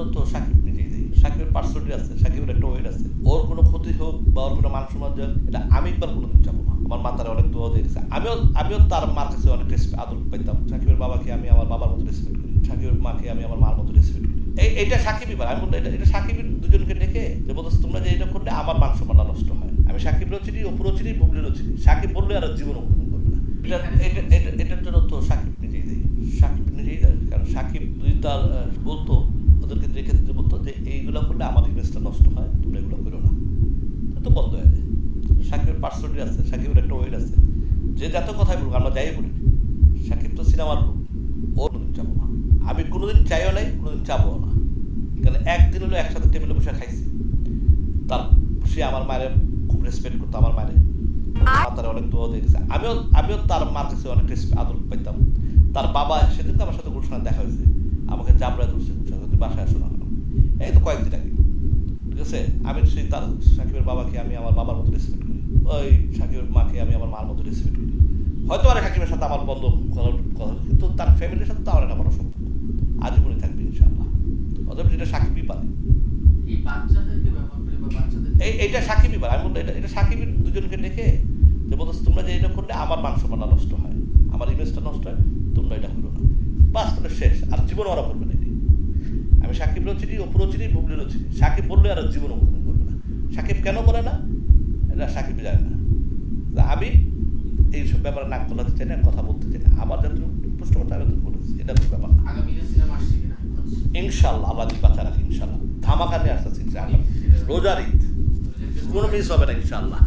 জন্য তো সাকিব নিজেই দেয়। সাকিবের পার্সোনালিটি আছে, সাকিবের একটা ওয়েট আছে। ওর কোনো ক্ষতি হোক বা ওর কোনো মান সম্মান যাক, এটা আমি একবার কোনোদিন যাবো না। আমার মা তারা অনেক দোয়া দিয়েছে, আমিও তার মার কাছে অনেক আদর পাইতাম। সাকিবের বাবাকে আমি আমার বাবার মতো রেসপেক্ট করি, সাকিবের মাকে আমি আমার মার মতো রেসপেক্ট করি। এইটা সাকিবই পারে। আমি বলতে এটা সাকিবের দুজনকে ডেকে যে বলতেছে তোমরা যে এটা করলে আমার মান সম্মান নষ্ট হয়। আমি সাকিবেরও চিনি, অপুরও চিনি, বুবলিরও চিনি। সাকিব বললে আর জীবন অপমান করবে না। এটার জন্য তো সাকিব নিজেই দেয়। সাকিব নিজেই দেয়, কারণ সাকিব যদি তার বলতো, ওদেরকে রেখে দিতে বলতো যে এইগুলো করলে আমার ইমেজটা নষ্ট হয়, তোমরা এগুলো করো না, তো বন্ধ হয়ে যায়। সাকিবের পার্সোনালিটি আছে, সাকিবের একটা ওয়েট আছে। যে যত কথাই বলুক, আমরা যাই বলি, সাকিব তো সিনেমার লোক, ও কোনোদিন যাবো না। আমি কোনোদিন চাইও নাই, কোনোদিন চাবো না। কারণ একদিন হলো একসাথে টেবিলে বসে খাইছি। তার সে আমার মায়ের খুব রেসপেক্ট করতো, আমার মায়ের তারা অনেক দোয়া দিয়েছে। আমিও তার মার কাছে অনেক আদর পাইতাম। তার বাবা সেদিন তো আমার সাথে গুলশানে দেখা হয়েছে, আমাকে জাবড়ায় ধরছে গুলশানে, তুই বাসায় আসো না কেন? এই তো কয়েকদিন আগে, ঠিক আছে। আমি সেই তার সাকিবের বাবাকে আমি আমার বাবার মতো রেসপেক্ট করি, ওই সাকিবের মাকে আমি আমার মার মতো রেসপেক্ট করি। হয়তো আর সাকিবের সাথে আমার বন্ধ কথা, কিন্তু তার ফ্যামিলির সাথে তো আমার একটা বড় সম্পর্ক আজীবনই থাকবে ইনশাআল্লাহ। অতএব যেটা সাকিবই পারে, এইটা সাকিবই পারে। আমি বলতে এটা সাকিবের দুজনকে ডেকে যে বলতেছে তোমরা যে এটা করলে আমার মান সম্মান নষ্ট হয়, আমার ইমেজটা নষ্ট হয়, তোমরা এটা করো না, বাস তোমরা শেষ। আর জীবন ওরা করবে না। আমি সাকিবেরও চিনি, অপুরও চিনি, বুবলিরও চিনি। সাকিব বললে আর জীবন অপমান করবে না। সাকিব কেন করে না এটা সাকিব জানে না। আমি এইসব ব্যাপারে নাক গলাতে চাই না, কথা বলতে চাই না। আমার যত প্রশ্ন করতে আমি বলেছি, এটা কোনো ব্যাপার না। ইনশাল্লাহ আল্লাহ বাচ্চা রাখি, ইনশাল্লাহ ধামাকা নিয়ে আসতেছি, রোজার ঈদ কোনো মিস হবে না ইনশাল্লাহ।